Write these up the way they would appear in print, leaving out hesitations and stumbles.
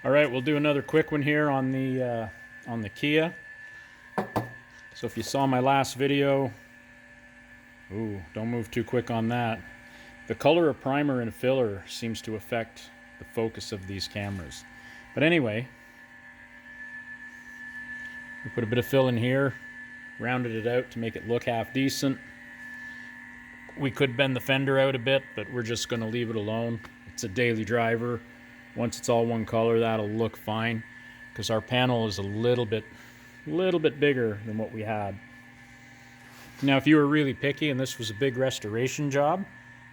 All right, we'll do another quick one here on the Kia. So if you saw my last video, ooh, don't move too quick on that. The color of primer and filler seems to affect the focus of these cameras. But anyway, we put a bit of fill in here, rounded it out to make it look half decent. We could bend the fender out a bit, but we're just going to leave it alone. It's a daily driver. Once it's all one color, that'll look fine, because our panel is a little bit bigger than what we had. Now, if you were really picky and this was a big restoration job,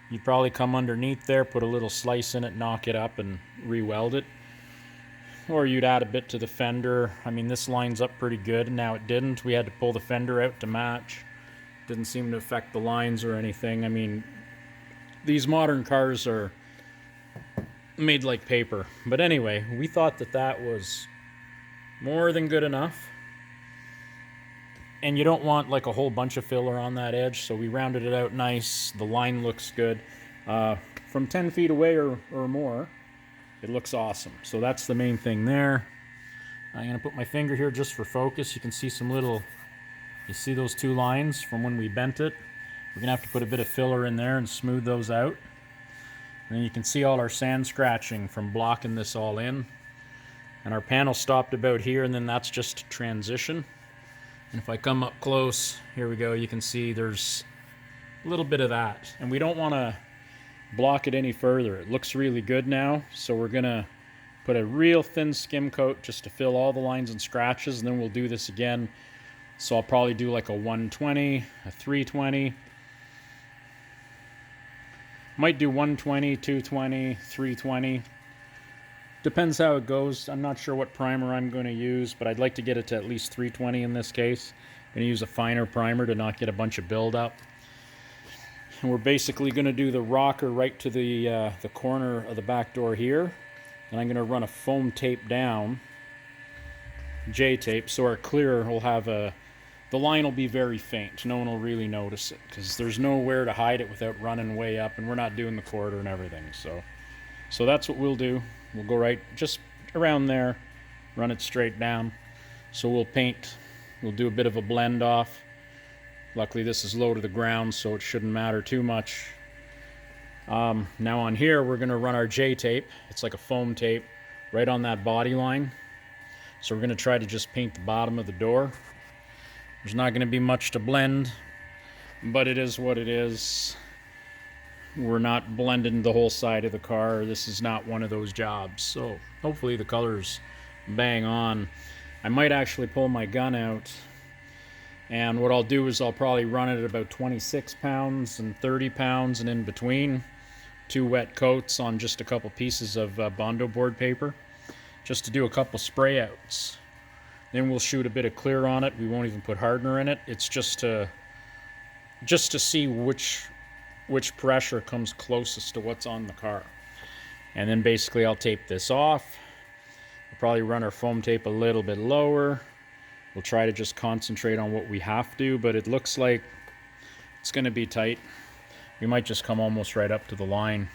you'd probably come underneath there, put a little slice in it, knock it up, and re-weld it. Or you'd add a bit to the fender. I mean, this lines up pretty good, and now it didn't. We had to pull the fender out to match. Didn't seem to affect the lines or anything. I mean, these modern cars are made like paper. But anyway, we thought that that was more than good enough. And you don't want like a whole bunch of filler on that edge, so we rounded it out nice. The line looks good. From 10 feet away or more, it looks awesome. So that's the main thing there. I'm going to put my finger here just for focus. You can see some little, you see those two lines from when we bent it? We're going to have to put a bit of filler in there and smooth those out. And then you can see all our sand scratching from blocking this all in. And our panel stopped about here, and then that's just transition. And if I come up close, here we go, you can see there's a little bit of that. And we don't want to block it any further. It looks really good now, so we're going to put a real thin skim coat just to fill all the lines and scratches, and then we'll do this again. So I'll probably do like a 120, a 320. Might do 120, 220, 320. Depends how it goes. I'm not sure what primer I'm going to use, but I'd like to get it to at least 320 in this case. I'm going to use a finer primer to not get a bunch of buildup. And we're basically going to do the rocker right to the corner of the back door here. And I'm going to run a foam tape down, J-tape, so our clear will have the line will be very faint. No one will really notice it, because there's nowhere to hide it without running way up, and we're not doing the quarter and everything. So that's what we'll do. We'll go right just around there, run it straight down. So we'll paint, we'll do a bit of a blend off. Luckily this is low to the ground, so it shouldn't matter too much. Now on here we're going to run our J-tape. It's like a foam tape right on that body line. So we're going to try to just paint the bottom of the door. There's not going to be much to blend, but it is what it is. We're not blending the whole side of the car. This is not one of those jobs. So hopefully the color's bang on. I might actually pull my gun out, and what I'll do is I'll probably run it at about 26 pounds and 30 pounds and in between. 2 wet coats on just a couple pieces of Bondo board paper, just to do a couple spray outs. Then we'll shoot a bit of clear on it. We won't even put hardener in it. It's just to see which pressure comes closest to what's on the car. And then basically I'll tape this off. We'll probably run our foam tape a little bit lower. We'll try to just concentrate on what we have to, but it looks like it's going to be tight. We might just come almost right up to the line.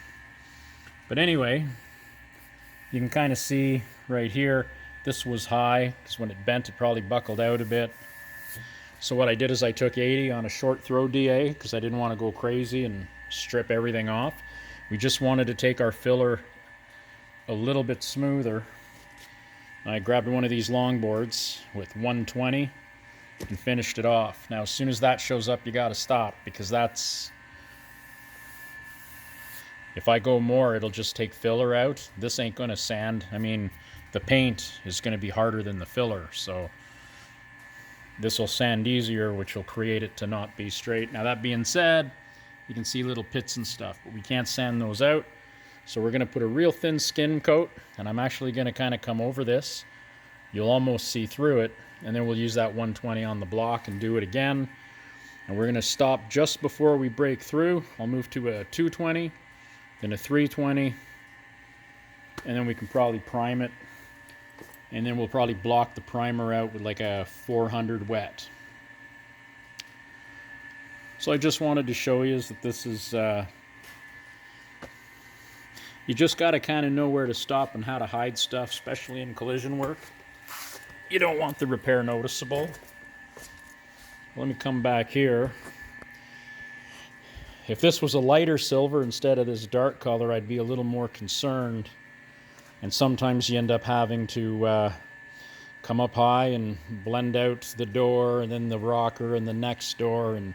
But anyway, you can kind of see right here, this was high, because when it bent it probably buckled out a bit. So what I did is I took 80 on a short throw DA, because I didn't want to go crazy and strip everything off. We just wanted to take our filler a little bit smoother. I grabbed one of these longboards with 120 and finished it off. Now as soon as that shows up, you got to stop, because that's, if I go more, it'll just take filler out. This ain't going to sand. I mean, the paint is going to be harder than the filler, so this will sand easier, which will create it to not be straight. Now that being said, you can see little pits and stuff, but we can't sand those out. So we're going to put a real thin skin coat, and I'm actually going to kind of come over this. You'll almost see through it, and then we'll use that 120 on the block and do it again. And we're going to stop just before we break through. I'll move to a 220, then a 320, and then we can probably prime it. And then we'll probably block the primer out with like a 400 wet. So I just wanted to show you that this is You just got to kind of know where to stop and how to hide stuff, especially in collision work. You don't want the repair noticeable. Let me come back here. If this was a lighter silver instead of this dark color, I'd be a little more concerned. And sometimes you end up having to come up high and blend out the door and then the rocker and the next door, and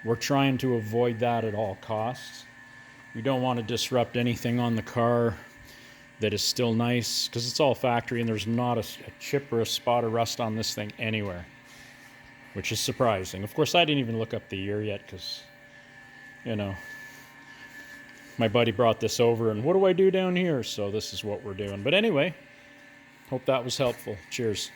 we're trying to avoid that at all costs. We don't want to disrupt anything on the car that is still nice, because it's all factory and there's not a chip or a spot of rust on this thing anywhere, which is surprising. Of course, I didn't even look up the year yet because, you know, my buddy brought this over and what do I do down here? So this is what we're doing. But anyway, hope that was helpful. Cheers.